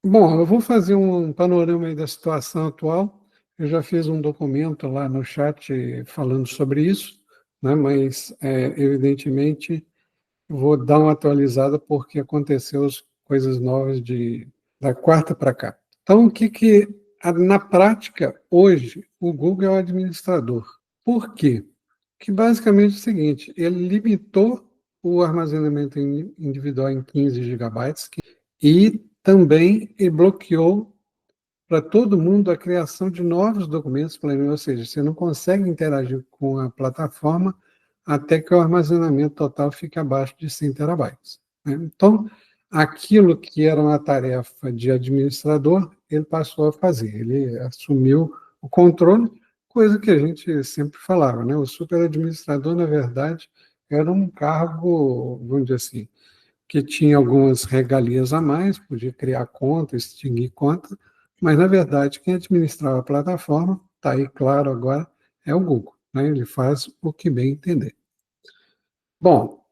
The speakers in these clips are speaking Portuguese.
Bom, eu vou fazer um panorama aí da situação atual. Eu já fiz um documento lá no chat falando sobre isso, né? Mas, evidentemente, vou dar uma atualizada porque aconteceu coisas novas da quarta para cá. Então, na prática, hoje, o Google é o administrador. Por quê? Que basicamente é o seguinte, ele limitou o armazenamento individual em 15 gigabytes e também ele bloqueou para todo mundo a criação de novos documentos para e-mail, ou seja, você não consegue interagir com a plataforma até que o armazenamento total fique abaixo de 100 terabytes. Né? Então, aquilo que era uma tarefa de administrador, ele passou a fazer, ele assumiu o controle, coisa que a gente sempre falava, né? O superadministrador, na verdade, era um cargo, vamos dizer assim, que tinha algumas regalias a mais, podia criar conta, extinguir conta, mas, na verdade, quem administrava a plataforma, está aí claro agora, é o Google. Né? Ele faz o que bem entender. Bom,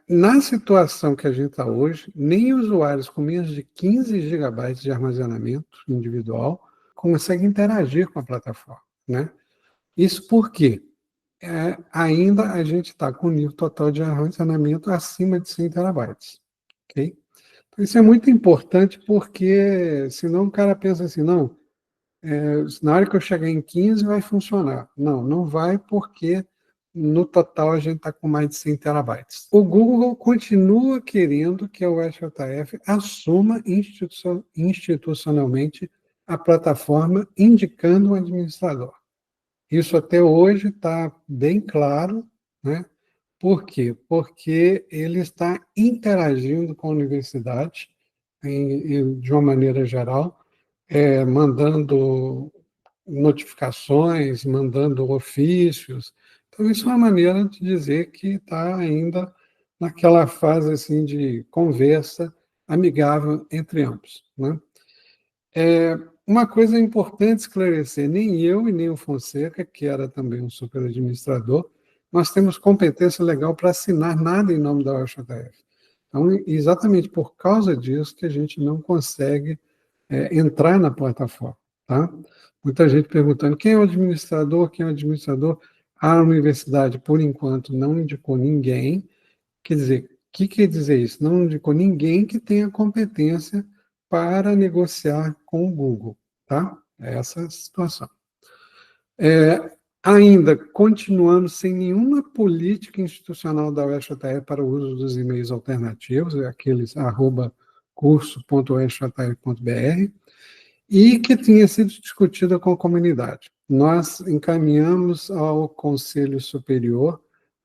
na situação que a gente está hoje, nem usuários com menos de 15 gigabytes de armazenamento individual conseguem interagir com a plataforma. Né? Isso por quê? Ainda a gente está com o nível total de armazenamento acima de 100 terabytes. Okay? Então, isso é muito importante porque senão o cara pensa assim, não, na hora que eu chegar em 15 vai funcionar. Não, não vai porque no total a gente está com mais de 100 terabytes. O Google continua querendo que o SJF assuma institucionalmente a plataforma indicando um administrador. Isso até hoje está bem claro, né? Por quê? Porque ele está interagindo com a universidade de uma maneira geral, mandando notificações, mandando ofícios. Então, isso é uma maneira de dizer que está ainda naquela fase assim, de conversa amigável entre ambos. Né? Uma coisa importante esclarecer, nem eu e nem o Fonseca, que era também um superadministrador, nós temos competência legal para assinar nada em nome da OJF. Então, exatamente por causa disso que a gente não consegue entrar na plataforma. Tá? Muita gente perguntando quem é o administrador, quem é o administrador. A universidade, por enquanto, não indicou ninguém. Quer dizer, o que quer dizer isso? Não indicou ninguém que tenha competência para negociar com o Google. Tá? É essa a situação. Ainda continuando sem nenhuma política institucional da UFJF para o uso dos e-mails alternativos, aqueles @curso.ufjf.br, e que tinha sido discutida com a comunidade. Nós encaminhamos ao Conselho Superior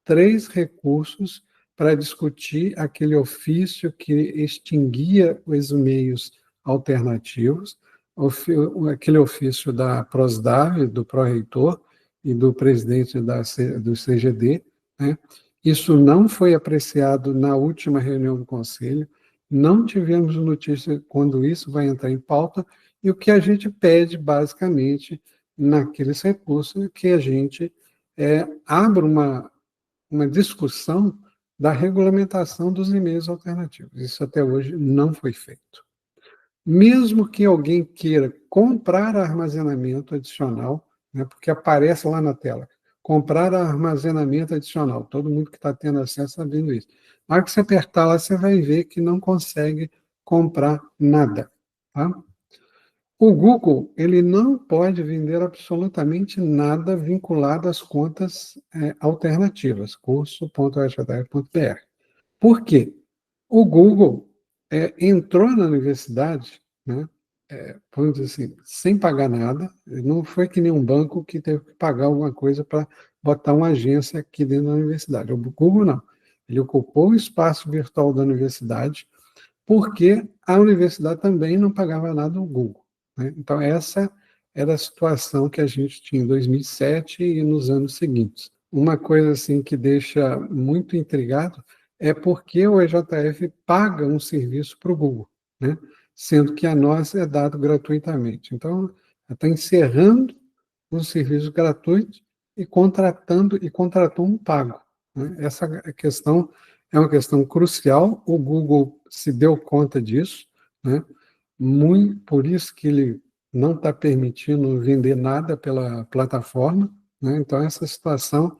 3 recursos para discutir aquele ofício que extinguia os e-mails alternativos, aquele ofício da Prosdave, do pró-reitor e do presidente do CGD. Né? Isso não foi apreciado na última reunião do Conselho, não tivemos notícia quando isso vai entrar em pauta, e o que a gente pede, basicamente, naqueles recursos, é que a gente abra uma discussão da regulamentação dos e-mails alternativos. Isso até hoje não foi feito. Mesmo que alguém queira comprar armazenamento adicional, né, porque aparece lá na tela, comprar armazenamento adicional, todo mundo que está tendo acesso está vendo isso. Na hora que você apertar lá, você vai ver que não consegue comprar nada. Tá? O Google ele não pode vender absolutamente nada vinculado às contas alternativas, curso.hdf.br. Por quê? O Google entrou na universidade, né, vamos dizer assim, sem pagar nada, não foi que nem um banco que teve que pagar alguma coisa para botar uma agência aqui dentro da universidade. O Google não. Ele ocupou o espaço virtual da universidade, porque a universidade também não pagava nada ao Google. Né? Então, essa era a situação que a gente tinha em 2007 e nos anos seguintes. Uma coisa assim que deixa muito intrigado é porque o EJF paga um serviço para o Google, né? Sendo que a nós é dado gratuitamente. Então, está encerrando um serviço gratuito e contratou um pago. Né? Essa questão é uma questão crucial, o Google se deu conta disso, né? por isso que ele não está permitindo vender nada pela plataforma, né? Então, essa situação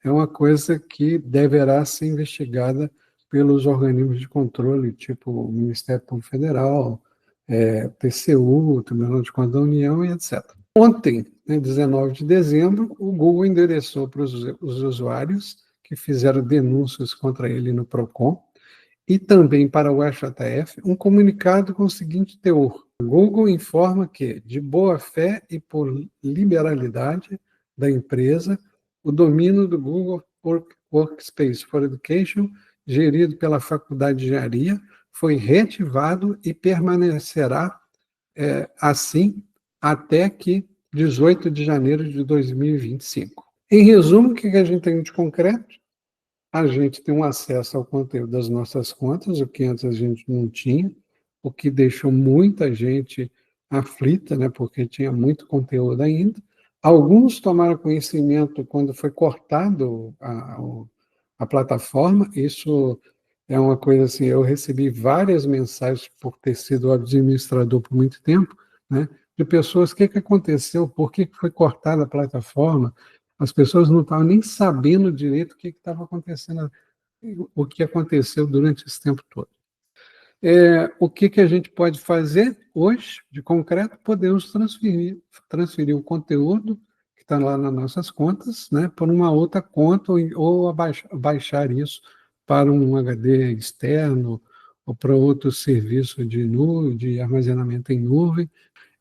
é uma coisa que deverá ser investigada pelos organismos de controle, tipo o Ministério Público Federal, TCU, Tribunal de Contas da União e etc. Ontem, 19 de dezembro, o Google endereçou para os usuários que fizeram denúncias contra ele no PROCON e também para o STF um comunicado com o seguinte teor: o Google informa que, de boa fé e por liberalidade da empresa, o domínio do Google Workspace for Education, gerido pela Faculdade de Engenharia, foi reativado e permanecerá assim até que 18 de janeiro de 2025. Em resumo, o que a gente tem de concreto? A gente tem um acesso ao conteúdo das nossas contas, o que antes a gente não tinha, o que deixou muita gente aflita, né, porque tinha muito conteúdo ainda. Alguns tomaram conhecimento quando foi cortado a plataforma, isso é uma coisa assim, eu recebi várias mensagens por ter sido administrador por muito tempo, né, de pessoas, o que aconteceu, por que foi cortada a plataforma, as pessoas não estavam nem sabendo direito o que estava acontecendo, o que aconteceu durante esse tempo todo. O que a gente pode fazer hoje, de concreto? Podemos transferir o conteúdo que está lá nas nossas contas, né, para uma outra conta ou baixar isso para um HD externo ou para outro serviço de armazenamento em nuvem,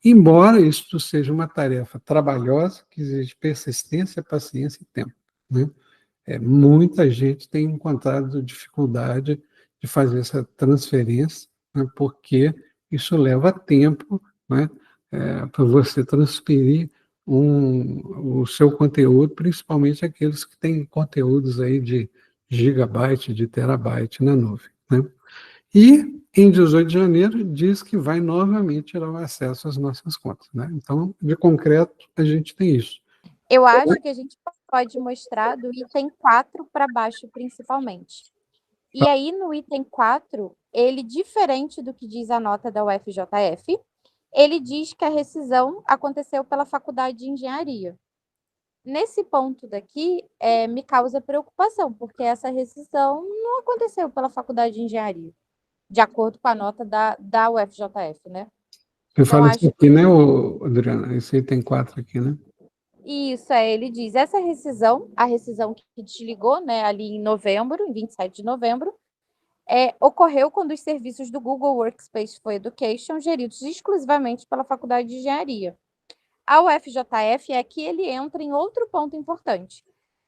embora isso seja uma tarefa trabalhosa, que exige persistência, paciência e tempo, né? Muita gente tem encontrado dificuldade de fazer essa transferência, né, porque isso leva tempo, né, para você transferir o seu conteúdo, principalmente aqueles que têm conteúdos aí de gigabyte, de terabyte na nuvem, né? E, em 18 de janeiro, diz que vai novamente tirar o acesso às nossas contas, né? Então, de concreto, a gente tem isso. Eu acho que a gente pode mostrar do item 4 para baixo, principalmente. E aí, no item 4, ele, diferente do que diz a nota da UFJF, ele diz que a rescisão aconteceu pela Faculdade de Engenharia. Nesse ponto daqui, me causa preocupação, porque essa rescisão não aconteceu pela Faculdade de Engenharia, de acordo com a nota da UFJF, né? Você fala isso aqui, né, Adriana? Esse item 4 aqui, né? Isso, ele diz, essa rescisão, a rescisão que desligou, né, ali em novembro, em 27 de novembro, ocorreu quando os serviços do Google Workspace for Education, geridos exclusivamente pela Faculdade de Engenharia. A UFJF é que ele entra em outro ponto importante.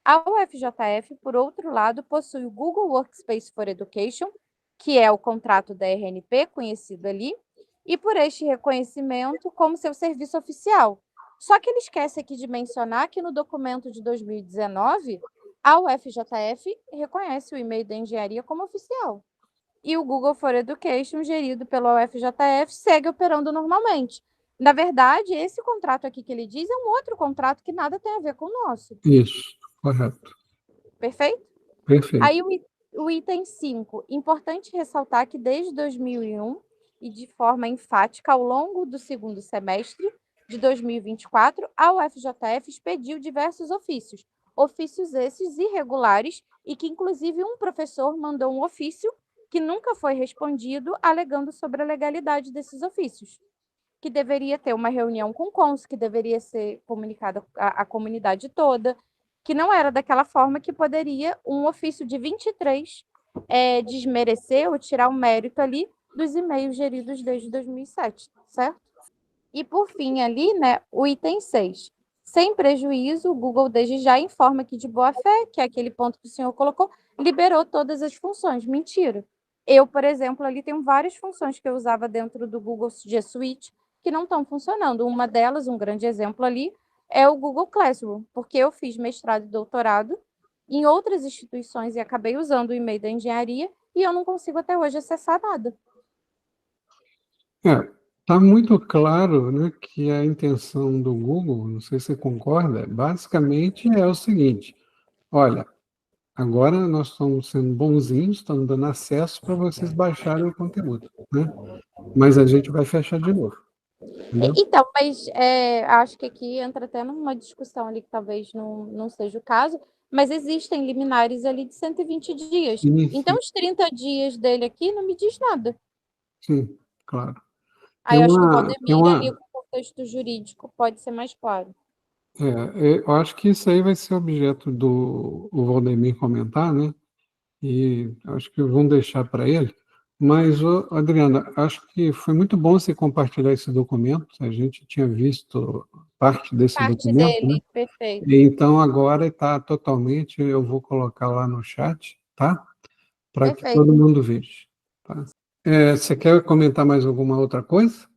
A UFJF, por outro lado, possui o Google Workspace for Education, que é o contrato da RNP, conhecido ali, e por este reconhecimento como seu serviço oficial. Só que ele esquece aqui de mencionar que no documento de 2019, a UFJF reconhece o e-mail da engenharia como oficial. E o Google for Education, gerido pela UFJF, segue operando normalmente. Na verdade, esse contrato aqui que ele diz é um outro contrato que nada tem a ver com o nosso. Isso, correto. Perfeito? Perfeito. Aí o item 5. Importante ressaltar que desde 2001 e de forma enfática ao longo do segundo semestre de 2024, a UFJF expediu diversos ofícios. Ofícios esses irregulares e que, inclusive, um professor mandou um ofício que nunca foi respondido, alegando sobre a legalidade desses ofícios, que deveria ter uma reunião com o cônsul, que deveria ser comunicada à comunidade toda, que não era daquela forma que poderia um ofício de 23 desmerecer ou tirar o mérito ali dos e-mails geridos desde 2007, certo? E, por fim, ali, né, o item 6. Sem prejuízo, o Google desde já informa que de boa fé, que é aquele ponto que o senhor colocou, liberou todas as funções. Mentira. Eu, por exemplo, ali tenho várias funções que eu usava dentro do Google G Suite que não estão funcionando. Uma delas, um grande exemplo ali, é o Google Classroom, porque eu fiz mestrado e doutorado em outras instituições e acabei usando o e-mail da engenharia e eu não consigo até hoje acessar nada. Está muito claro, né, que a intenção do Google, não sei se você concorda, basicamente é o seguinte: olha, agora nós estamos sendo bonzinhos, estamos dando acesso para vocês baixarem o conteúdo, né? mas a gente vai fechar de novo. Entendeu? Então, mas acho que aqui entra até numa discussão ali que talvez não seja o caso, mas existem liminares ali de 120 dias. Sim, Então, sim, os 30 dias dele aqui não me diz nada. sim, claro. Tem Aí eu acho que o tem Valdemir ali uma, com o contexto jurídico pode ser mais claro. eu acho que isso aí vai ser objeto do o Valdemir comentar, né? E acho que vão deixar para ele. Mas, ô, Adriana, acho que foi muito bom você compartilhar esse documento. A gente tinha visto parte desse Parte documento, né? dele, perfeito. E então agora está totalmente, eu vou colocar lá no chat, tá? Para que Perfeito. todo mundo veja. Tá? Você quer comentar mais alguma outra coisa?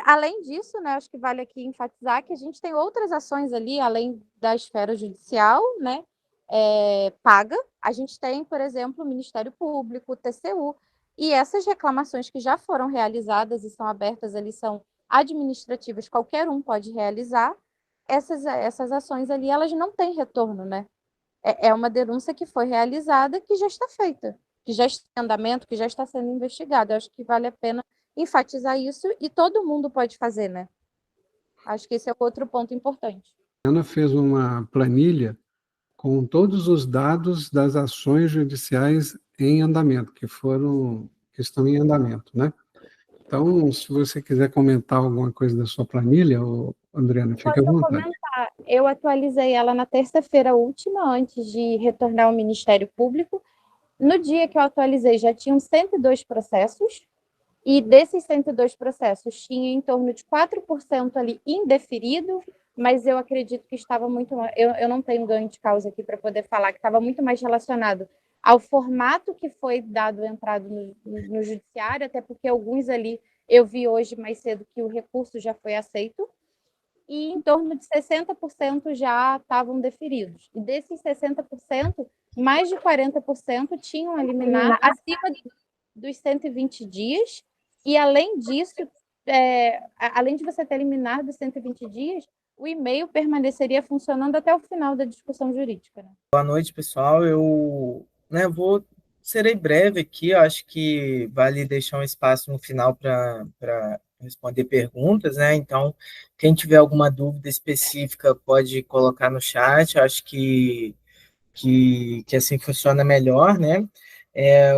Além disso, né, acho que vale aqui enfatizar que a gente tem outras ações ali, além da esfera judicial, né, paga. A gente tem, por exemplo, o Ministério Público, o TCU, e essas reclamações que já foram realizadas e são abertas ali são administrativas, qualquer um pode realizar. Essas ações ali, elas não têm retorno, né? É uma denúncia que foi realizada, que já está feita, que já está em andamento, que já está sendo investigada. Eu acho que vale a pena enfatizar isso e todo mundo pode fazer, né? Acho que esse é outro ponto importante. A Ana fez uma planilha com todos os dados das ações judiciais em andamento, que estão em andamento, né? Então, se você quiser comentar alguma coisa da sua planilha, ô, Adriana, fique à Posso vontade. comentar? Eu atualizei ela na terça-feira última, antes de retornar ao Ministério Público. No dia que eu atualizei, já tinham 102 processos, e desses 102 processos, tinha em torno de 4% ali indeferido, mas eu acredito que estava muito. Eu não tenho ganho de causa aqui para poder falar, que estava muito mais relacionado ao formato que foi dado entrado no judiciário, até porque alguns ali eu vi hoje mais cedo que o recurso já foi aceito, e em torno de 60% já estavam deferidos. E desses 60%, mais de 40% tinham a liminar acima dos 120 dias, e além disso, além de você ter liminar dos 120 dias, o e-mail permaneceria funcionando até o final da discussão jurídica. Né? Boa noite, pessoal. Serei breve aqui. Eu acho que vale deixar um espaço no final para responder perguntas, né? Então, quem tiver alguma dúvida específica pode colocar no chat. Eu acho que assim funciona melhor, né?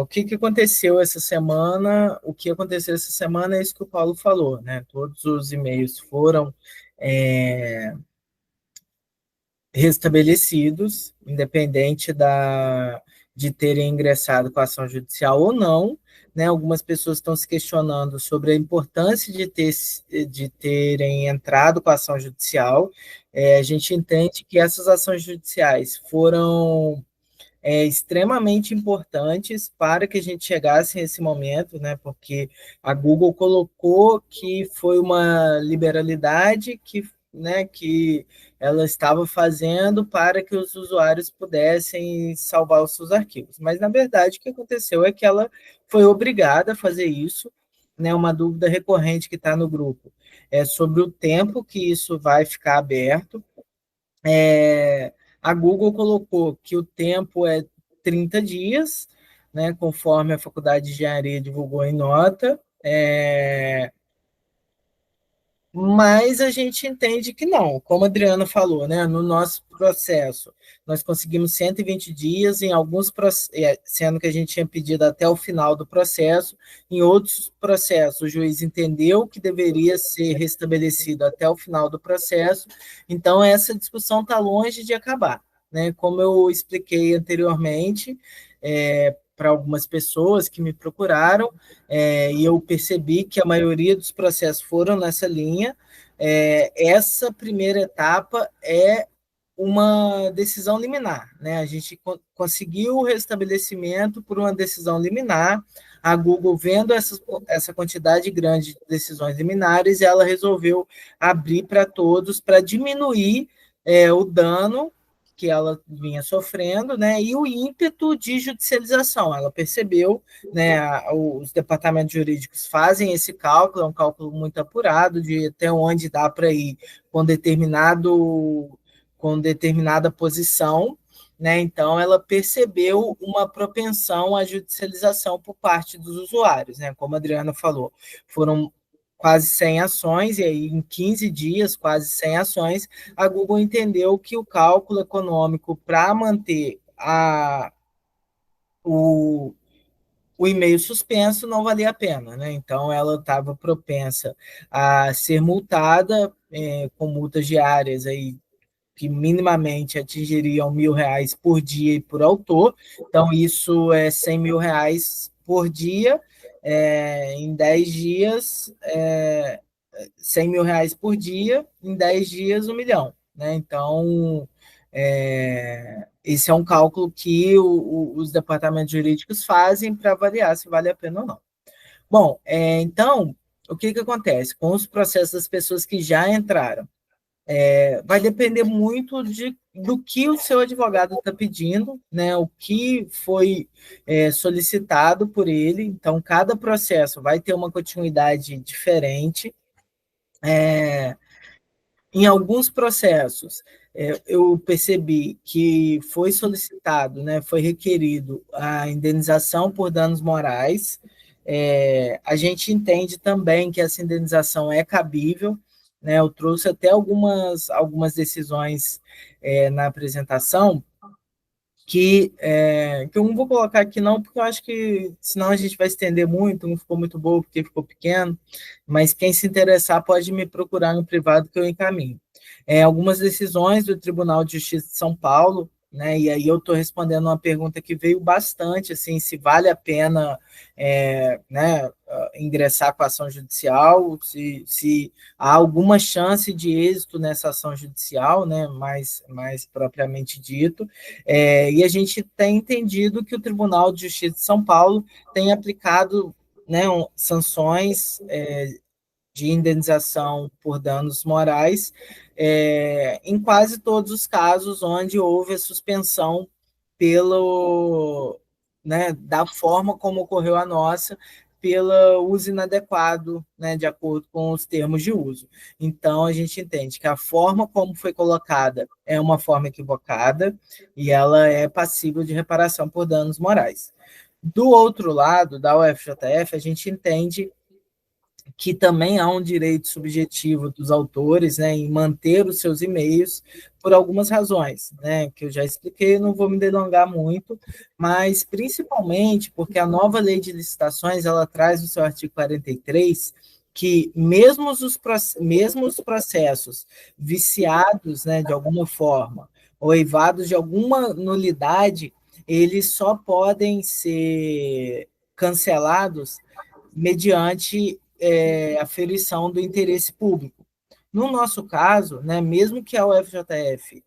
O que aconteceu essa semana? O que aconteceu essa semana é isso que o Paulo falou, né? Todos os e-mails foram é, restabelecidos, independente de terem ingressado com a ação judicial ou não. Né? Algumas pessoas estão se questionando sobre a importância de terem entrado com a ação judicial. A gente entende que essas ações judiciais foram extremamente importantes para que a gente chegasse nesse momento, né? Porque a Google colocou que foi uma liberalidade que ela estava fazendo para que os usuários pudessem salvar os seus arquivos. Mas, na verdade, o que aconteceu é que ela foi obrigada a fazer isso, né? Uma dúvida recorrente que está no grupo é sobre o tempo que isso vai ficar aberto. A Google colocou que o tempo é 30 dias, né, conforme a Faculdade de Engenharia divulgou em nota, mas a gente entende que não, como a Adriana falou, né, no nosso processo, nós conseguimos 120 dias, em alguns sendo que a gente tinha pedido até o final do processo, em outros processos o juiz entendeu que deveria ser restabelecido até o final do processo, então essa discussão está longe de acabar. Né? Como eu expliquei anteriormente, para algumas pessoas que me procuraram, e eu percebi que a maioria dos processos foram nessa linha. Essa primeira etapa é uma decisão liminar, né? A gente conseguiu o restabelecimento por uma decisão liminar. A Google, vendo essa quantidade grande de decisões liminares, ela resolveu abrir para todos para diminuir o dano que ela vinha sofrendo, né, e o ímpeto de judicialização. Ela percebeu, né, os departamentos jurídicos fazem esse cálculo, é um cálculo muito apurado de até onde dá para ir com determinada posição, né? Então, ela percebeu uma propensão à judicialização por parte dos usuários, né? Como a Adriana falou, foram quase 100 ações, e aí em 15 dias, quase 100 ações, a Google entendeu que o cálculo econômico para manter o, o e-mail suspenso não valia a pena, né? Então, ela estava propensa a ser multada com multas diárias aí que minimamente atingiriam R$ 1.000 por dia e por autor. Então, isso é R$ 100.000 por dia, em 10 dias, R$ 100.000 por dia, em 10 dias, 1 milhão. Né? Então, esse é um cálculo que os departamentos jurídicos fazem para avaliar se vale a pena ou não. Bom, então, o que acontece? Com os processos das pessoas que já entraram, vai depender muito do que o seu advogado está pedindo, né? O que foi solicitado por ele. Então, cada processo vai ter uma continuidade diferente. Em alguns processos, eu percebi que foi solicitado, né, foi requerido a indenização por danos morais. A gente entende também que essa indenização é cabível, né? Eu trouxe até algumas decisões na apresentação que eu não vou colocar aqui não, porque eu acho que senão a gente vai estender muito, não ficou muito bom porque ficou pequeno, mas quem se interessar pode me procurar no privado que eu encaminho. Algumas decisões do Tribunal de Justiça de São Paulo, né, e aí eu estou respondendo uma pergunta que veio bastante, assim, se vale a pena né, ingressar com a ação judicial, se há alguma chance de êxito nessa ação judicial, né, mais propriamente dito. E a gente tem entendido que o Tribunal de Justiça de São Paulo tem aplicado, né, sanções de indenização por danos morais em quase todos os casos onde houve a suspensão né, da forma como ocorreu a nossa, pelo uso inadequado, né, de acordo com os termos de uso. Então, a gente entende que a forma como foi colocada é uma forma equivocada e ela é passível de reparação por danos morais. Do outro lado, da UFJF, a gente entende que também há um direito subjetivo dos autores, né, em manter os seus e-mails por algumas razões, né, que eu já expliquei, não vou me delongar muito, mas principalmente porque a nova lei de licitações, ela traz no seu artigo 43 que mesmo os processos viciados, né, de alguma forma, ou eivados de alguma nulidade, eles só podem ser cancelados mediante aferição do interesse público. No nosso caso, né, mesmo que a UFJF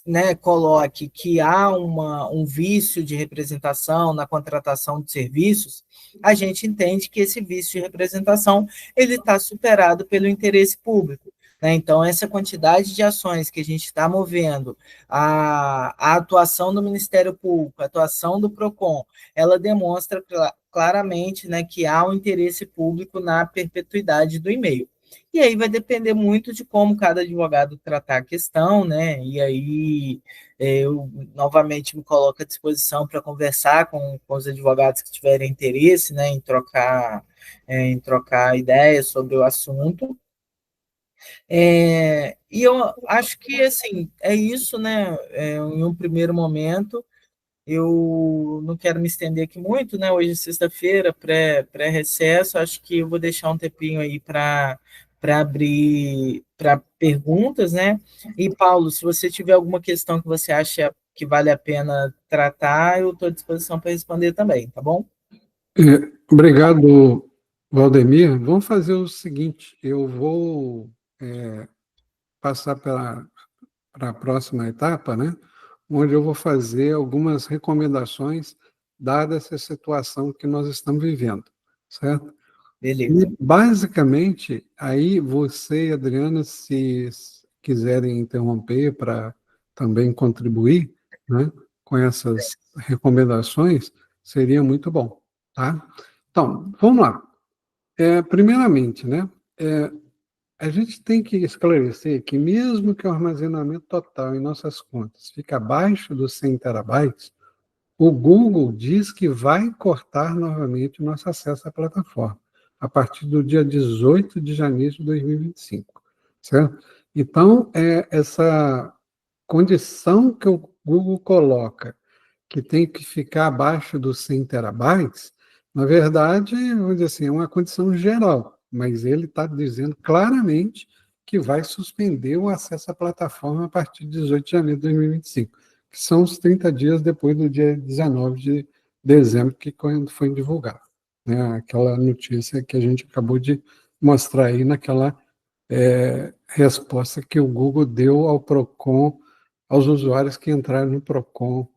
né, coloque que há um vício de representação na contratação de serviços, a gente entende que esse vício de representação ele está superado pelo interesse público. Né? Então, essa quantidade de ações que a gente está movendo, a atuação do Ministério Público, a atuação do PROCON, ela demonstra claramente, né, que há um interesse público na perpetuidade do e-mail. E aí vai depender muito de como cada advogado tratar a questão, né? E aí eu novamente me coloco à disposição para conversar com os advogados que tiverem interesse, né, em trocar ideias sobre o assunto. E eu acho que assim é isso, né? Em um primeiro momento. Eu não quero me estender aqui muito, né? Hoje é sexta-feira, pré-recesso, acho que eu vou deixar um tempinho aí para abrir para perguntas, né? E, Paulo, se você tiver alguma questão que você acha que vale a pena tratar, eu estou à disposição para responder também, tá bom? Obrigado, Valdemir. Vamos fazer o seguinte: eu vou passar para a próxima etapa, né? Onde eu vou fazer algumas recomendações, dada essa situação que nós estamos vivendo, certo? Beleza. E, basicamente, aí você e a Adriana, se quiserem interromper para também contribuir, né, com essas recomendações, seria muito bom, tá? Então, vamos lá. Primeiramente, né, a gente tem que esclarecer que mesmo que o armazenamento total em nossas contas fique abaixo dos 100 terabytes, o Google diz que vai cortar novamente o nosso acesso à plataforma, a partir do dia 18 de janeiro de 2025, certo? Então, essa condição que o Google coloca, que tem que ficar abaixo dos 100 terabytes, na verdade, vamos dizer assim, é uma condição geral, mas ele está dizendo claramente que vai suspender o acesso à plataforma a partir de 18 de janeiro de 2025, que são os 30 dias depois do dia 19 de dezembro, que quando foi divulgado, né? Aquela notícia que a gente acabou de mostrar aí naquela resposta que o Google deu ao Procon, aos usuários que entraram no Procon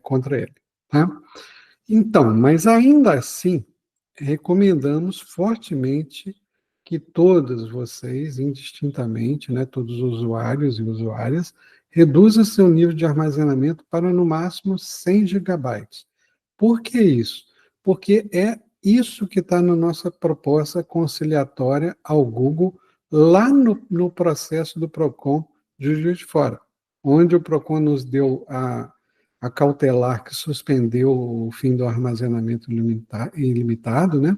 contra ele. Tá? Então, mas ainda assim, recomendamos fortemente que todos vocês, indistintamente, né, todos os usuários e usuárias, reduzam seu nível de armazenamento para no máximo 100 gigabytes. Por que isso? Porque é isso que está na nossa proposta conciliatória ao Google, lá no processo do PROCON de Juiz de Fora, onde o PROCON nos deu a cautelar que suspendeu o fim do armazenamento ilimitado, né?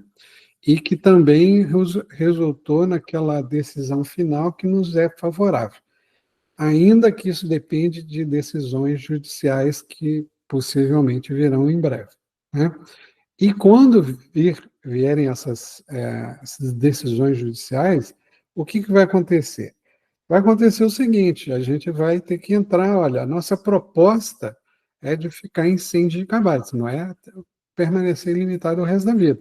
E que também resultou naquela decisão final que nos é favorável, ainda que isso depende de decisões judiciais que possivelmente virão em breve, né? E quando vierem essas decisões judiciais, o que vai acontecer? Vai acontecer o seguinte, a gente vai ter que entrar, olha, a nossa proposta é de ficar em 100 gigabytes, não é permanecer ilimitado o resto da vida.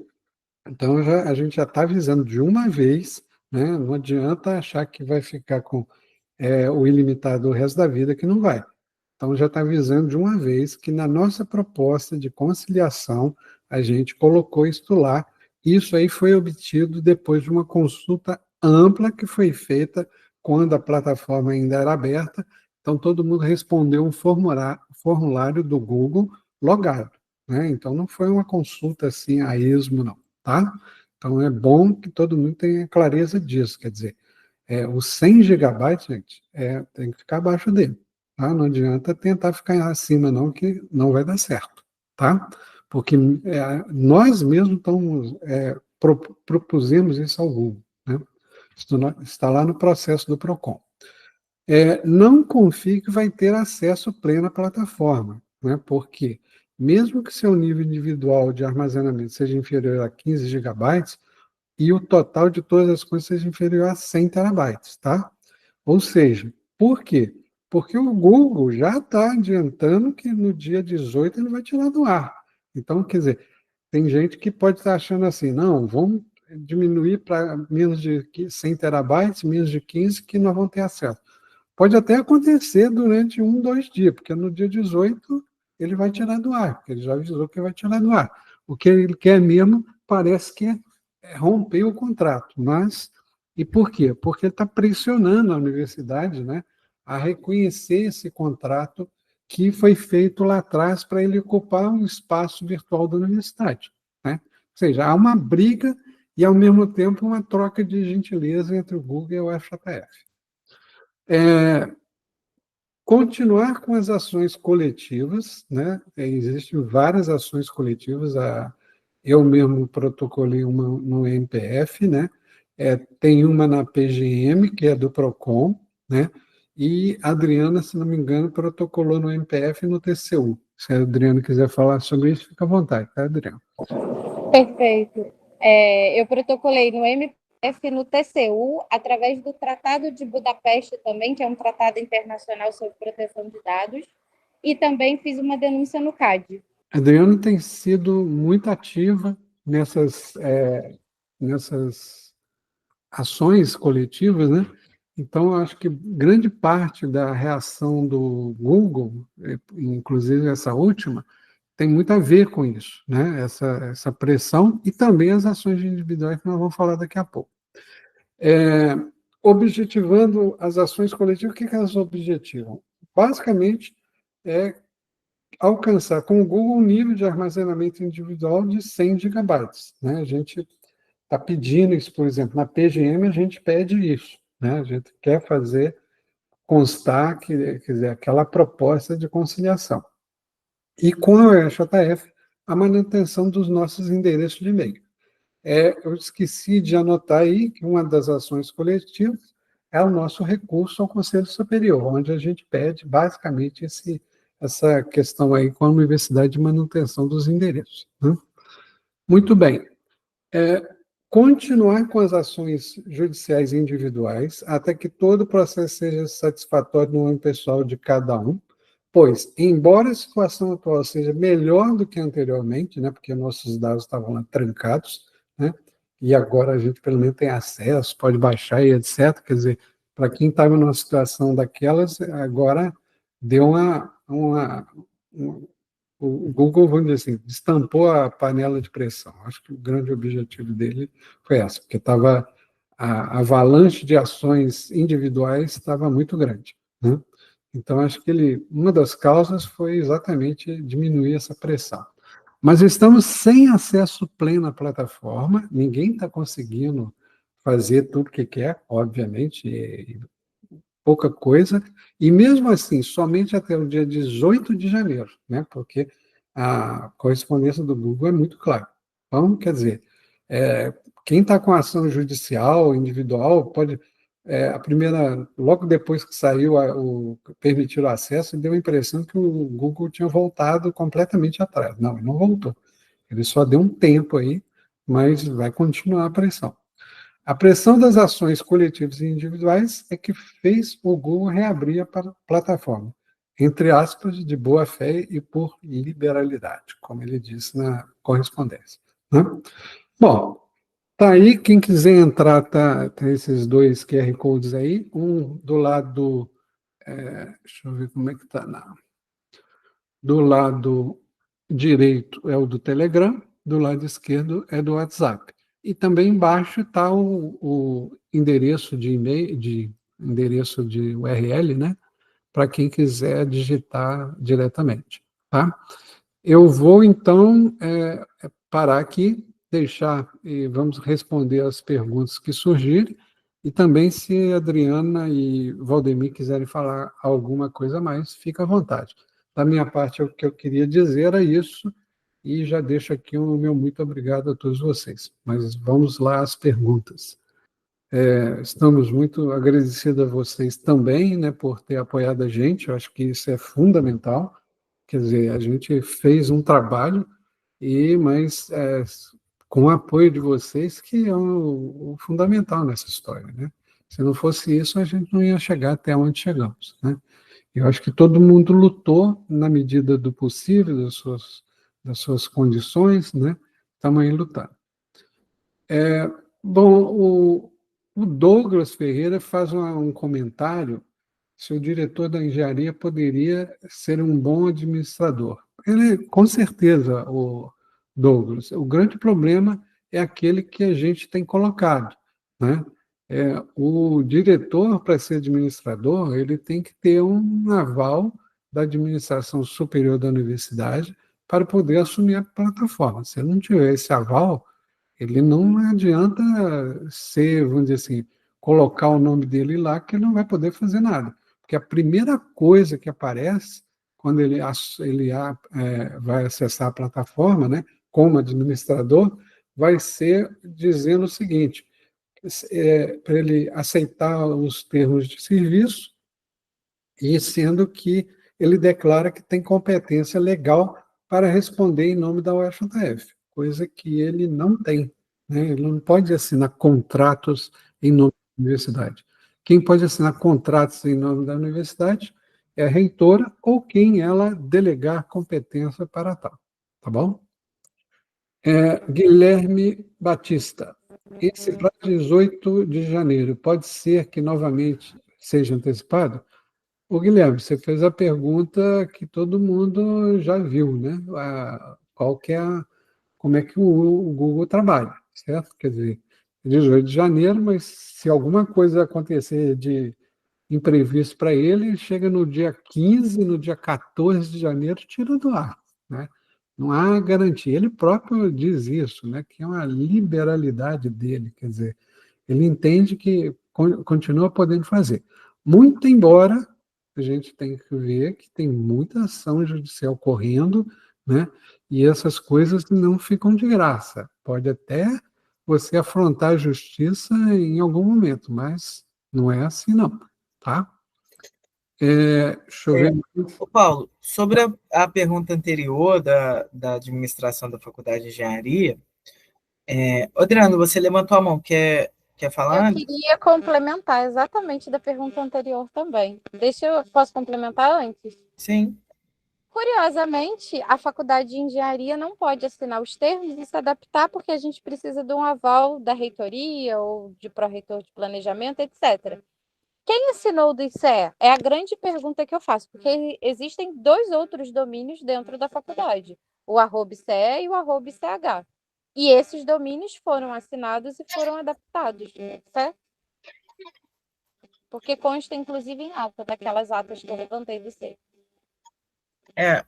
Então, a gente já está avisando de uma vez, né? Não adianta achar que vai ficar com o ilimitado o resto da vida, que não vai. Então, já está avisando de uma vez que na nossa proposta de conciliação, a gente colocou isso lá. Isso aí foi obtido depois de uma consulta ampla que foi feita quando a plataforma ainda era aberta. Então, todo mundo respondeu um formulário do Google logado, né? Então, não foi uma consulta assim a esmo, não, tá? Então, é bom que todo mundo tenha clareza disso. Quer dizer, os 100 gigabytes, gente, tem que ficar abaixo dele. Tá? Não adianta tentar ficar acima, não, que não vai dar certo. Tá? Porque nós mesmos propusemos isso ao Google. Né? Isso está lá no processo do PROCON. Não confie que vai ter acesso pleno à plataforma, né? Porque mesmo que seu nível individual de armazenamento seja inferior a 15 gigabytes, e o total de todas as coisas seja inferior a 100 terabytes, tá? Ou seja, por quê? Porque o Google já está adiantando que no dia 18 ele vai tirar do ar. Então, quer dizer, tem gente que pode estar achando assim, não, vamos diminuir para menos de 100 terabytes, menos de 15, que nós vamos ter acesso. Pode até acontecer durante 2 dias, porque no dia 18 ele vai tirar do ar, porque ele já avisou que vai tirar do ar. O que ele quer mesmo parece que romper o contrato, mas e por quê? Porque ele está pressionando a universidade, né, a reconhecer esse contrato que foi feito lá atrás para ele ocupar um espaço virtual da universidade, né? Ou seja, há uma briga e, ao mesmo tempo, uma troca de gentileza entre o Google e o FJF. Continuar com as ações coletivas, né? Existem várias ações coletivas, eu mesmo protocolei uma no MPF, né? Tem uma na PGM, que é do PROCON, né? E a Adriana, se não me engano, protocolou no MPF e no TCU. Se a Adriana quiser falar sobre isso, fica à vontade, tá, Adriana? Perfeito. Eu protocolei no MPF e no TCU, através do Tratado de Budapeste também, que é um tratado internacional sobre proteção de dados, e também fiz uma denúncia no CAD. A Adriana tem sido muito ativa nessas ações coletivas, né? Então, eu acho que grande parte da reação do Google, inclusive essa última, tem muito a ver com isso, né? Essa pressão e também as ações individuais que nós vamos falar daqui a pouco. Objetivando as ações coletivas, o que elas objetivam? Basicamente, é alcançar com o Google um nível de armazenamento individual de 100 gigabytes. Né? A gente está pedindo isso, por exemplo, na PGM a gente pede isso, né? A gente quer fazer constar que, quer dizer, aquela proposta de conciliação. E com a JF, a manutenção dos nossos endereços de e-mail. Eu esqueci de anotar aí que uma das ações coletivas é o nosso recurso ao Conselho Superior, onde a gente pede basicamente essa questão aí com a Universidade de manutenção dos endereços, né? Muito bem. Continuar com as ações judiciais individuais até que todo o processo seja satisfatório no âmbito pessoal de cada um, pois, embora a situação atual seja melhor do que anteriormente, né, porque nossos dados estavam lá trancados, né, e agora a gente pelo menos tem acesso, pode baixar e etc. Quer dizer, para quem estava numa situação daquelas, agora deu o Google, vamos dizer assim, destampou a panela de pressão. Acho que o grande objetivo dele foi essa, porque estava a avalanche de ações individuais estava muito grande, né? Então, acho que uma das causas foi exatamente diminuir essa pressão. Mas estamos sem acesso pleno à plataforma, ninguém está conseguindo fazer tudo o que quer, obviamente, pouca coisa, e mesmo assim, somente até o dia 18 de janeiro, né? Porque a correspondência do Google é muito clara. Então, quer dizer, quem está com ação judicial, individual, pode. A primeira, logo depois que saiu permitir o acesso, deu a impressão que o Google tinha voltado completamente atrás. Não, ele não voltou. Ele só deu um tempo aí, mas vai continuar a pressão. A pressão das ações coletivas e individuais é que fez o Google reabrir a plataforma, entre aspas, de boa fé e por liberalidade, como ele disse na correspondência, né? Bom, tá aí, quem quiser entrar, tá esses dois QR Codes aí, um do lado, deixa eu ver como é que tá, do lado direito é o do Telegram, do lado esquerdo é do WhatsApp. E também embaixo está o endereço de e-mail, endereço de URL, né? Para quem quiser digitar diretamente, tá? Eu vou, então, parar aqui, deixar, e vamos responder as perguntas que surgirem, e também, se a Adriana e Valdemir quiserem falar alguma coisa a mais, fica à vontade. Da minha parte, o que eu queria dizer era isso, e já deixo aqui o meu muito obrigado a todos vocês. Mas vamos lá às perguntas. Estamos muito agradecidos a vocês também, né, por ter apoiado a gente, eu acho que isso é fundamental. Quer dizer, a gente fez um trabalho, mas com o apoio de vocês, que é o fundamental nessa história, né? Se não fosse isso, a gente não ia chegar até onde chegamos, né? Eu acho que todo mundo lutou na medida do possível, das suas condições, né? Estamos aí lutando. Bom, o Douglas Ferreira faz um comentário se o diretor da engenharia poderia ser um bom administrador. Ele, com certeza, o Douglas. O grande problema é aquele que a gente tem colocado, né? O diretor, para ser administrador, ele tem que ter um aval da administração superior da universidade para poder assumir a plataforma. Se ele não tiver esse aval, ele não adianta vamos dizer assim, colocar o nome dele lá, que ele não vai poder fazer nada. Porque a primeira coisa que aparece quando ele vai acessar a plataforma, né, como administrador, vai ser dizendo o seguinte: para ele aceitar os termos de serviço, e sendo que ele declara que tem competência legal para responder em nome da UFJF, coisa que ele não tem, né? Ele não pode assinar contratos em nome da universidade. Quem pode assinar contratos em nome da universidade é a reitora ou quem ela delegar competência para tal, tá bom? Guilherme Batista. Esse para 18 de janeiro, pode ser que novamente seja antecipado? Ô, Guilherme, você fez a pergunta que todo mundo já viu, né? Como é que o Google trabalha, certo? Quer dizer, 18 de janeiro, mas se alguma coisa acontecer de imprevisto para ele, chega no dia 15, no dia 14 de janeiro, tira do ar, né? Não há garantia. Ele próprio diz isso, né, que é uma liberalidade dele, quer dizer, ele entende que continua podendo fazer. Muito embora a gente tenha que ver que tem muita ação judicial correndo, né, e essas coisas não ficam de graça. Pode até você afrontar a justiça em algum momento, mas não é assim, não, tá? Deixa eu ver. Ô Paulo, sobre a pergunta anterior da administração da Faculdade de Engenharia, Adriano, você levantou a mão, quer Eu falar? queria complementar exatamente da pergunta anterior também. Posso complementar antes? Sim. Curiosamente, a faculdade de engenharia não pode assinar os termos e se adaptar porque a gente precisa de um aval da reitoria ou de pró-reitor de planejamento, etc. Quem assinou do ICE? É a grande pergunta que eu faço, porque existem dois outros domínios dentro da faculdade, o @ICE e o @ICH. E esses domínios foram assinados e foram adaptados, certo? Porque consta, inclusive, em ata, daquelas atas que eu levantei do ICE.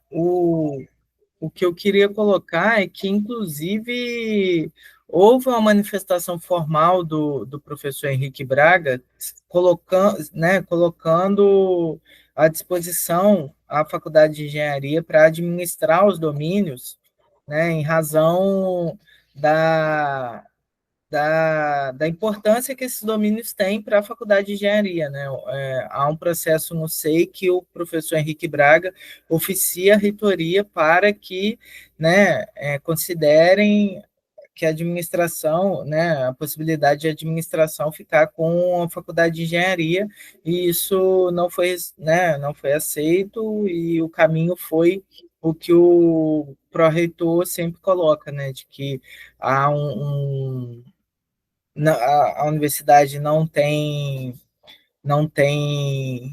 O que eu queria colocar é que, inclusive, houve uma manifestação formal do professor Henrique Braga, colocando à disposição a Faculdade de Engenharia para administrar os domínios, né, em razão da, da importância que esses domínios têm para a Faculdade de Engenharia. Né? Há um processo no SEI que o professor Henrique Braga oficia a reitoria para que, né, considerem que a administração, né, a possibilidade de administração ficar com a Faculdade de Engenharia, e isso não foi, né, não foi aceito, e o caminho foi o que o pró-reitor sempre coloca, né, de que há a universidade não tem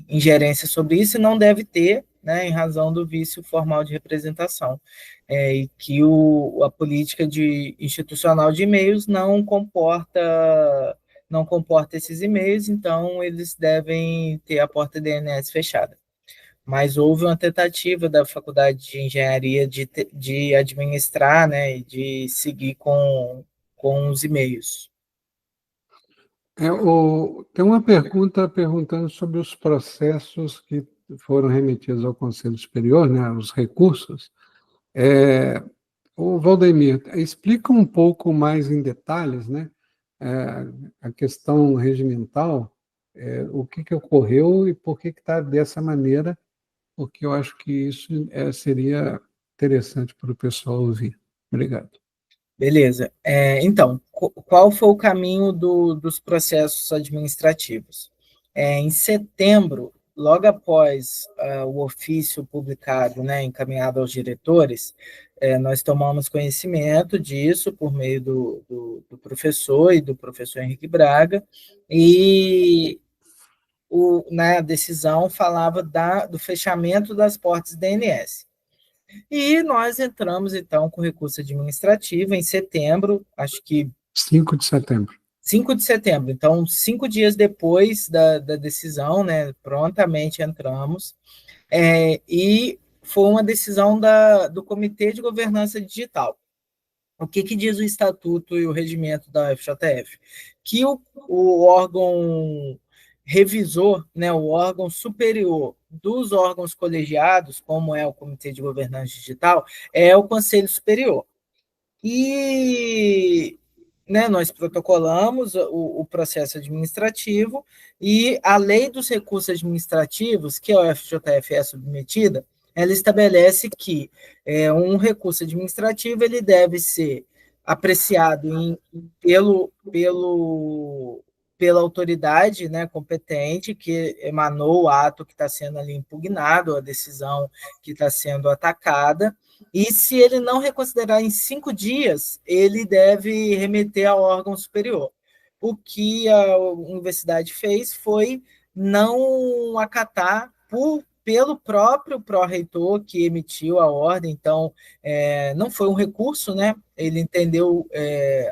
ingerência sobre isso e não deve ter, né, em razão do vício formal de representação, e que a política institucional de e-mails não comporta esses e-mails, então eles devem ter a porta DNS fechada. Mas houve uma tentativa da Faculdade de Engenharia de administrar, né, e de seguir com os e-mails. Tem uma pergunta perguntando sobre os processos que foram remetidos ao Conselho Superior, né, os recursos. O Valdemir, explica um pouco mais em detalhes, né, a questão regimental, o que ocorreu e por que está dessa maneira, porque eu acho que isso seria interessante para o pessoal ouvir. Obrigado. Beleza. Então, qual foi o caminho dos processos administrativos? Em setembro, logo após o ofício publicado, né, encaminhado aos diretores, nós tomamos conhecimento disso por meio do professor e do professor Henrique Braga, e na decisão falava do fechamento das portas DNS. E nós entramos, então, com recurso administrativo em setembro, acho que 5 de setembro. 5 de setembro. Então, 5 dias depois da decisão, né, prontamente entramos. E foi uma decisão do Comitê de Governança Digital. O que diz o Estatuto e o Regimento da UFJF? Que o órgão revisor, né, o órgão superior dos órgãos colegiados, como é o Comitê de Governança Digital, é o Conselho Superior. E, né, nós protocolamos o processo administrativo e a lei dos recursos administrativos, que a UFJF é submetida, ela estabelece que um recurso administrativo ele deve ser apreciado pela autoridade, né, competente que emanou o ato que está sendo ali impugnado, a decisão que está sendo atacada, e se ele não reconsiderar em 5 dias, ele deve remeter ao órgão superior. O que a universidade fez foi não acatar, por pelo próprio pró-reitor que emitiu a ordem, então não foi um recurso, né? Ele entendeu,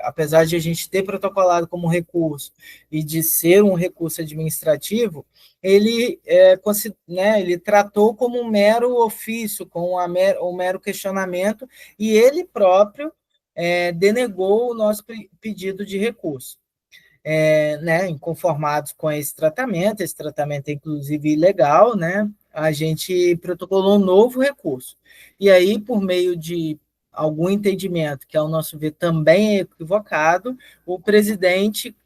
apesar de a gente ter protocolado como recurso e de ser um recurso administrativo, ele, ele tratou como um mero ofício, com um mero questionamento, e ele próprio denegou o nosso pedido de recurso. Inconformados com esse tratamento é inclusive ilegal, né? A gente protocolou um novo recurso. E aí, por meio de algum entendimento, que ao nosso ver também é equivocado, o presidente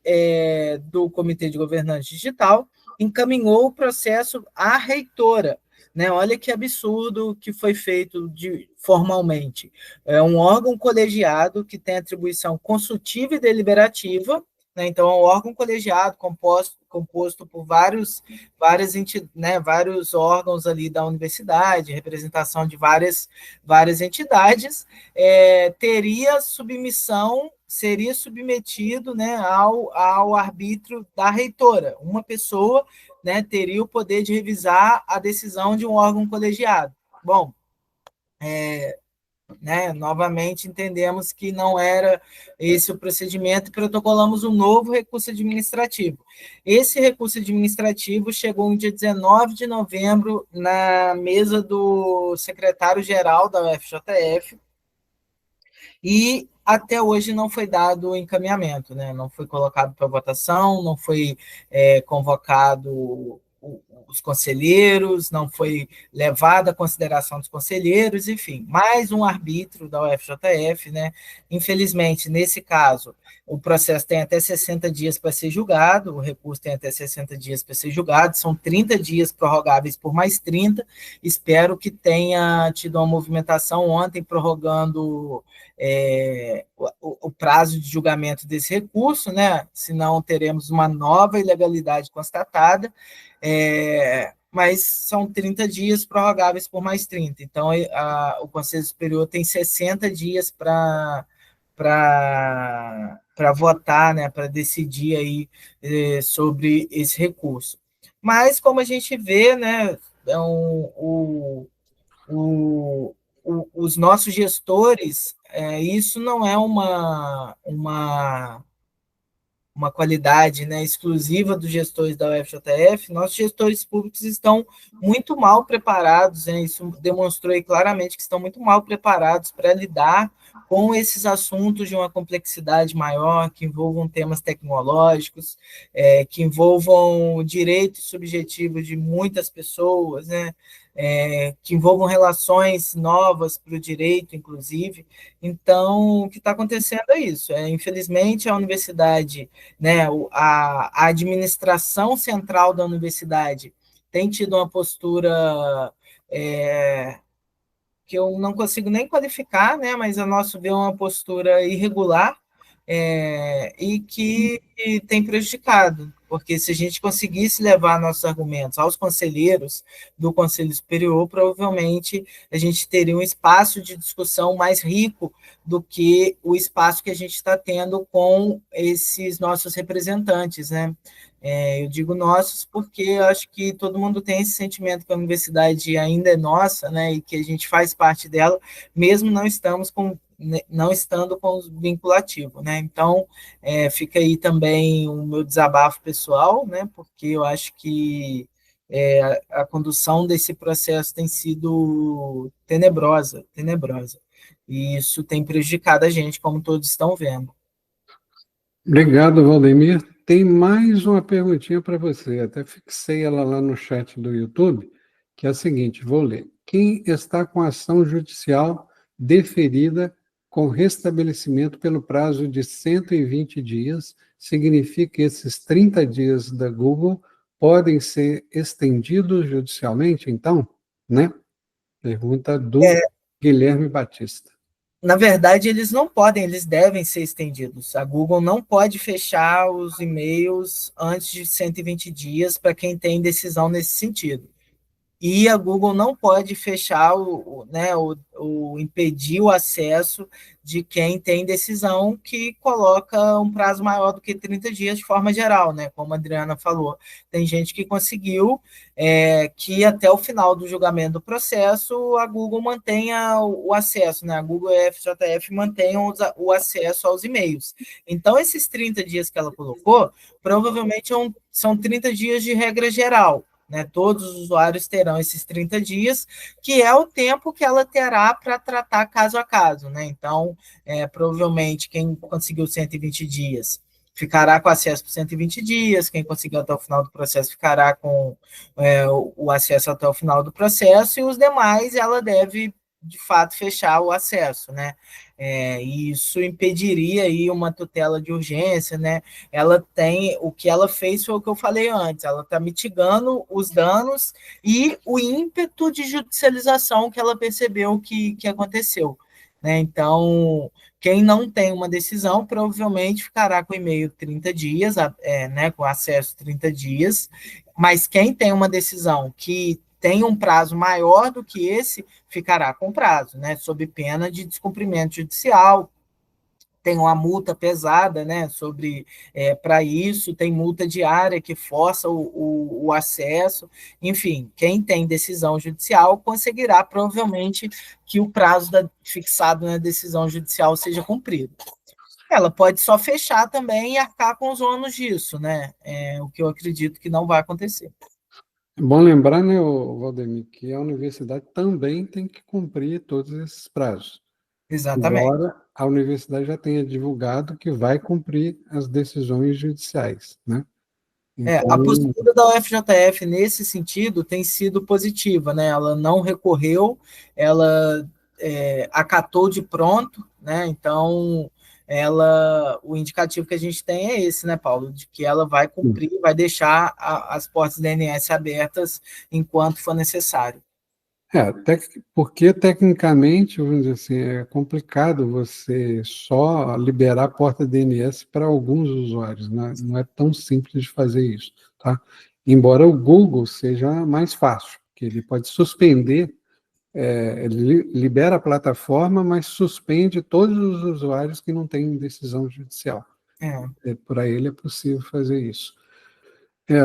do Comitê de Governança Digital encaminhou o processo à reitora. Né? Olha que absurdo que foi feito formalmente. É um órgão colegiado que tem atribuição consultiva e deliberativa, né? Então, é um órgão colegiado composto por vários órgãos ali da universidade, representação de várias entidades, seria submetido, né, ao arbítrio da reitora. Uma pessoa, né, teria o poder de revisar a decisão de um órgão colegiado. Bom, novamente entendemos que não era esse o procedimento e protocolamos um novo recurso administrativo. Esse recurso administrativo chegou no dia 19 de novembro na mesa do secretário-geral da UFJF e até hoje não foi dado o encaminhamento, né? Não foi colocado para votação, não foi convocado os conselheiros, não foi levada a consideração dos conselheiros, enfim, mais um arbítrio da UFJF, né? Infelizmente, nesse caso, o processo tem até 60 dias para ser julgado, o recurso tem até 60 dias para ser julgado, são 30 dias prorrogáveis por mais 30, espero que tenha tido uma movimentação ontem prorrogando o prazo de julgamento desse recurso, né? Senão teremos uma nova ilegalidade constatada, mas são 30 dias prorrogáveis por mais 30. Então, o Conselho Superior tem 60 dias para votar, né, para decidir aí sobre esse recurso. Mas, como a gente vê, né, os nossos gestores, isso não é uma qualidade, né, exclusiva dos gestores da UFJF, nossos gestores públicos estão muito mal preparados, né, isso demonstrou aí claramente que estão muito mal preparados para lidar com esses assuntos de uma complexidade maior, que envolvam temas tecnológicos, que envolvam direitos subjetivos de muitas pessoas, né, que envolvam relações novas para o direito, inclusive. Então, o que está acontecendo é isso. Infelizmente, a universidade, né, a administração central da universidade tem tido uma postura que eu não consigo nem qualificar, né, mas a nosso ver uma postura irregular, e que tem prejudicado, porque se a gente conseguisse levar nossos argumentos aos conselheiros do Conselho Superior, provavelmente a gente teria um espaço de discussão mais rico do que o espaço que a gente está tendo com esses nossos representantes, né? Eu digo nossos porque eu acho que todo mundo tem esse sentimento que a universidade ainda é nossa, né, e que a gente faz parte dela, mesmo não estando com o vinculativo, né? Então, fica aí também o meu desabafo pessoal, né? Porque eu acho que a condução desse processo tem sido tenebrosa, e isso tem prejudicado a gente, como todos estão vendo. Obrigado, Valdemir. Tem mais uma perguntinha para você. Até fixei ela lá no chat do YouTube, que é a seguinte, vou ler. Quem está com ação judicial deferida com restabelecimento pelo prazo de 120 dias, significa que esses 30 dias da Google podem ser estendidos judicialmente, então? Né? Pergunta do Guilherme Batista. Na verdade, eles não podem, eles devem ser estendidos. A Google não pode fechar os e-mails antes de 120 dias para quem tem decisão nesse sentido. e a Google não pode fechar, né, impedir o acesso de quem tem decisão que coloca um prazo maior do que 30 dias de forma geral, né, como a Adriana falou. Tem gente que conseguiu que até o final do julgamento do processo a Google mantenha o acesso, né, a Google e a FJF mantenham o acesso aos e-mails. Então, esses 30 dias que ela colocou, provavelmente são 30 dias de regra geral, né? Todos os usuários terão esses 30 dias, que é o tempo que ela terá para tratar caso a caso, né? Então, provavelmente, quem conseguiu 120 dias ficará com acesso por 120 dias, quem conseguiu até o final do processo ficará com o acesso até o final do processo, e os demais ela deve, de fato, fechar o acesso, né? E isso impediria aí uma tutela de urgência, né? O que ela fez foi o que eu falei antes, ela está mitigando os danos e o ímpeto de judicialização que ela percebeu que aconteceu, né? Então, quem não tem uma decisão provavelmente ficará com e-mail 30 dias, né, com acesso 30 dias, mas quem tem uma decisão que tem um prazo maior do que esse, ficará com prazo, né, sob pena de descumprimento judicial. Tem uma multa pesada, né, para isso, tem multa diária que força o acesso. Enfim, quem tem decisão judicial conseguirá provavelmente que o prazo fixado na decisão judicial seja cumprido. Ela pode só fechar também e arcar com os ônus disso, né? O que eu acredito que não vai acontecer. É bom lembrar, né, Valdemir, que a universidade também tem que cumprir todos esses prazos. Exatamente. Embora a universidade já tenha divulgado que vai cumprir as decisões judiciais, né? Então, A postura da UFJF nesse sentido tem sido positiva, né? Ela não recorreu, ela acatou de pronto, né? Então, o indicativo que a gente tem é esse, né, Paulo? De que ela vai cumprir, vai deixar as portas da ANS abertas enquanto for necessário. porque tecnicamente, vamos dizer assim, é complicado você só liberar a porta DNS para alguns usuários, né? Não é tão simples de fazer isso, tá? Embora o Google seja mais fácil, que ele pode suspender, ele libera a plataforma, mas suspende todos os usuários que não têm decisão judicial. Por aí ele é possível fazer isso.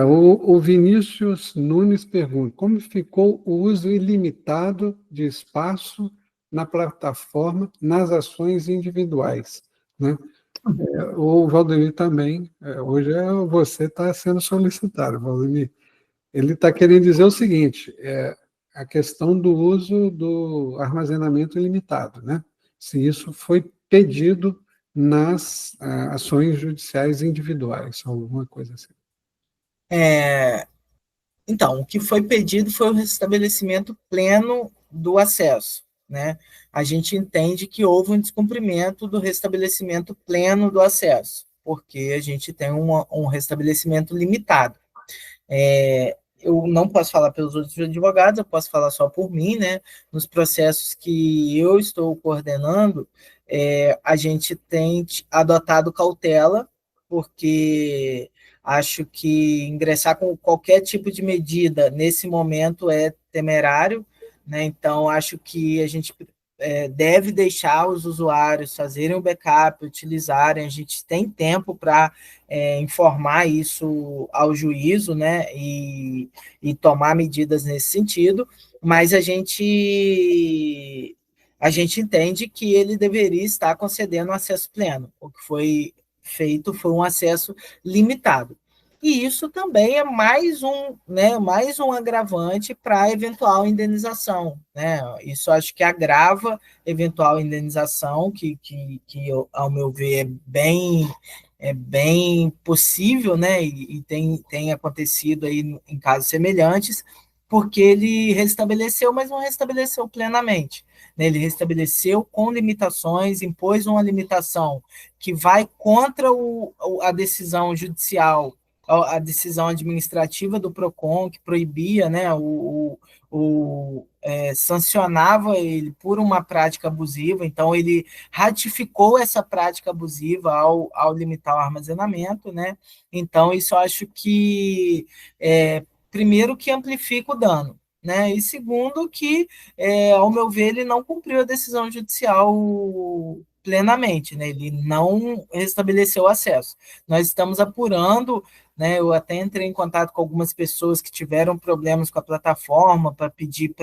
O Vinícius Nunes pergunta: como ficou o uso ilimitado de espaço na plataforma nas ações individuais? Né? O Valdemir também, hoje você está sendo solicitado, Valdemir. Ele está querendo dizer o seguinte: a questão do uso do armazenamento ilimitado, né? Se isso foi pedido nas ações judiciais individuais, alguma coisa assim. Então, o que foi pedido foi o restabelecimento pleno do acesso, né? A gente entende que houve um descumprimento do restabelecimento pleno do acesso, porque a gente tem um restabelecimento limitado. Eu não posso falar pelos outros advogados, eu posso falar só por mim, né? Nos processos que eu estou coordenando, a gente tem adotado cautela, porque acho que ingressar com qualquer tipo de medida nesse momento é temerário, né? Então, acho que a gente deve deixar os usuários fazerem o backup, utilizarem, a gente tem tempo para informar isso ao juízo, né, e tomar medidas nesse sentido, mas a gente entende que ele deveria estar concedendo acesso pleno. O que foi feito foi um acesso limitado. E isso também é mais um agravante para a eventual indenização, né? Isso acho que agrava eventual indenização, que ao meu ver, é bem possível, né? E tem acontecido aí em casos semelhantes, porque ele restabeleceu, mas não restabeleceu plenamente. Né? Ele restabeleceu com limitações, impôs uma limitação que vai contra a decisão judicial, a decisão administrativa do PROCON, que proibia, né, sancionava ele por uma prática abusiva, então ele ratificou essa prática abusiva ao limitar o armazenamento, né? Então, isso eu acho que, primeiro, que amplifica o dano, né? E segundo, que, ao meu ver, ele não cumpriu a decisão judicial plenamente, né? Ele não restabeleceu o acesso. Nós estamos apurando, né? Eu até entrei em contato com algumas pessoas que tiveram problemas com a plataforma para pedir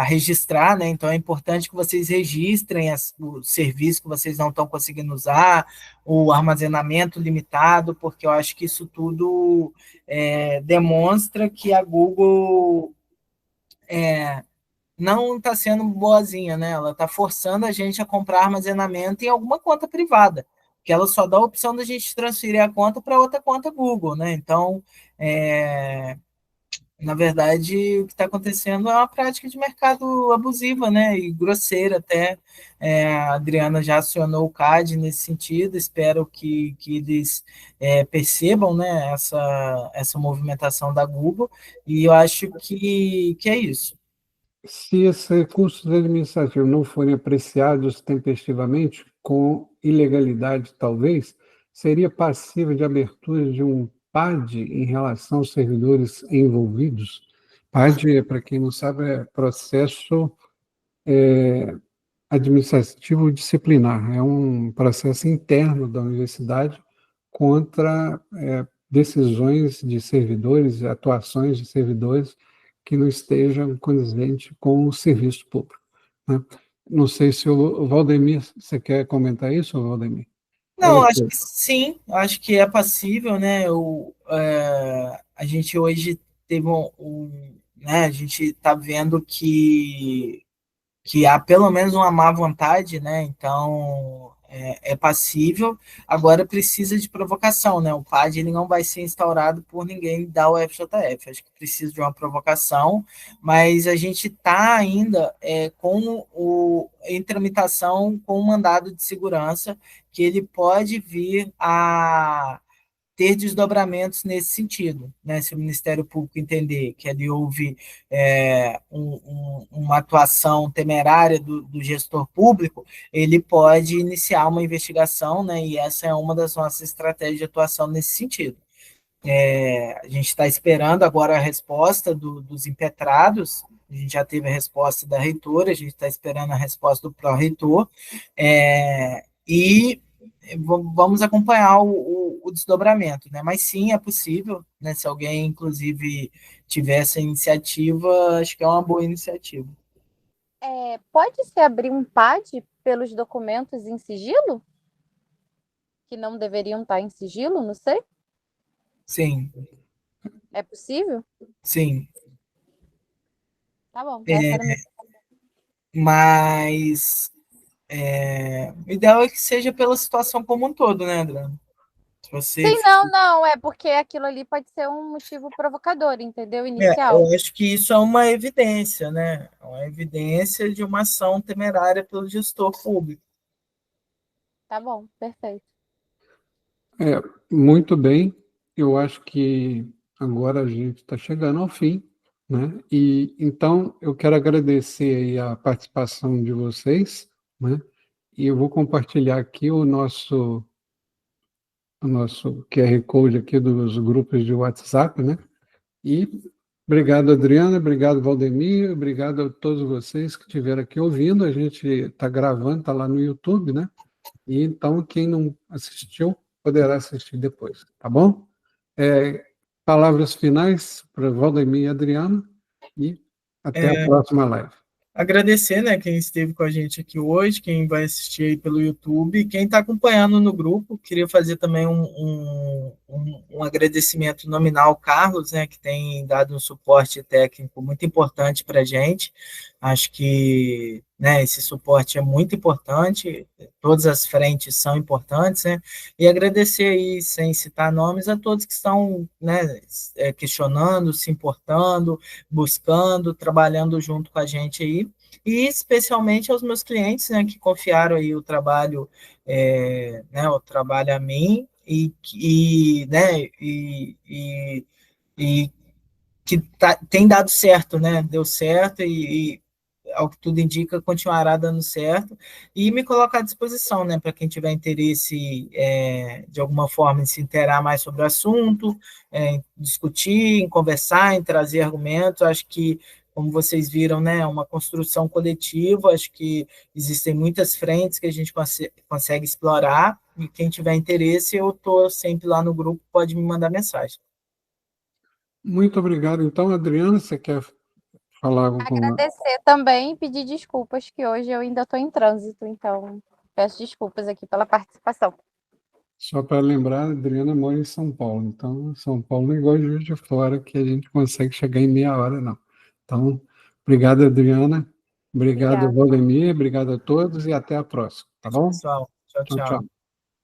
registrar, né? Então é importante que vocês registrem o serviço que vocês não estão conseguindo usar, o armazenamento limitado, porque eu acho que isso tudo demonstra que a Google não está sendo boazinha, né? Ela está forçando a gente a comprar armazenamento em alguma conta privada, que ela só dá a opção da gente transferir a conta para outra conta Google, né? Então, na verdade, o que está acontecendo é uma prática de mercado abusiva, né? E grosseira até. A Adriana já acionou o CAD nesse sentido, espero que eles percebam, né, essa movimentação da Google, e eu acho que é isso. Se esses recursos administrativos não forem apreciados tempestivamente, com ilegalidade talvez, seria passível de abertura de um PAD em relação aos servidores envolvidos? PAD, para quem não sabe, é processo administrativo disciplinar, é um processo interno da universidade contra decisões de servidores, atuações de servidores que não estejam condizentes com o serviço público, né? Não sei se o Valdemir, você quer comentar isso, Valdemir? Não, acho que sim, acho que é passível, né? A gente hoje teve né? A gente está vendo que há pelo menos uma má vontade, né? Então é passível. Agora precisa de provocação, né? O PAD ele não vai ser instaurado por ninguém da UFJF. Acho que precisa de uma provocação, mas a gente está ainda em tramitação com um mandado de segurança que ele pode vir a ter desdobramentos nesse sentido, né? Se o Ministério Público entender que ali houve uma atuação temerária do gestor público, ele pode iniciar uma investigação, né? E essa é uma das nossas estratégias de atuação nesse sentido. A gente está esperando agora a resposta dos impetrados, a gente já teve a resposta da reitora, a gente está esperando a resposta do pró-reitor, e vamos acompanhar o desdobramento, né? Mas sim, é possível, né? Se alguém, inclusive, tiver essa iniciativa, acho que é uma boa iniciativa. Pode-se abrir um PAD pelos documentos em sigilo? Que não deveriam estar em sigilo, não sei. Sim. É possível? Sim. Tá bom, essa era a minha... Mas o ideal é que seja pela situação como um todo, né, André? Sim, não, é porque aquilo ali pode ser um motivo provocador, entendeu? Inicial. Eu acho que isso é uma evidência, né? É uma evidência de uma ação temerária pelo gestor público. Tá bom, perfeito. Muito bem, eu acho que agora a gente está chegando ao fim, né? E então eu quero agradecer aí a participação de vocês, né? E eu vou compartilhar aqui o nosso QR Code aqui dos grupos de WhatsApp, né? E obrigado, Adriana, obrigado, Valdemir, obrigado a todos vocês que estiveram aqui ouvindo. A gente está gravando, está lá no YouTube, né? E então, quem não assistiu, poderá assistir depois, tá bom? Palavras finais para Valdemir e Adriana, e até a próxima live. Agradecer, né, quem esteve com a gente aqui hoje, quem vai assistir aí pelo YouTube, quem está acompanhando no grupo. Queria fazer também um agradecimento nominal ao Carlos, né, que tem dado um suporte técnico muito importante para a gente. Acho que, né, esse suporte é muito importante, todas as frentes são importantes, né, e agradecer aí, sem citar nomes, a todos que estão, né, questionando, se importando, buscando, trabalhando junto com a gente aí, e especialmente aos meus clientes, né, que confiaram aí o trabalho, né, o trabalho a mim, né, e que tem dado certo, né, deu certo, e ao que tudo indica, continuará dando certo, e me colocar à disposição, né, para quem tiver interesse de alguma forma em se inteirar mais sobre o assunto, em discutir, em conversar, em trazer argumentos. Acho que, como vocês viram, né, é uma construção coletiva, acho que existem muitas frentes que a gente consegue explorar, e quem tiver interesse, eu estou sempre lá no grupo, pode me mandar mensagem. Muito obrigado. Então, Adriana, você quer falar alguma? Agradecer também e pedir desculpas que hoje eu ainda estou em trânsito, então peço desculpas aqui pela participação. Só para lembrar, a Adriana mora em São Paulo. Então, São Paulo não é igual Juiz de Fora, que a gente consegue chegar em meia hora, não. Então, obrigado, Adriana. Obrigado, Obrigada. Valdemir. Obrigado a todos e até a próxima, tá bom? Pessoal, tchau, Tchau, tchau. tchau.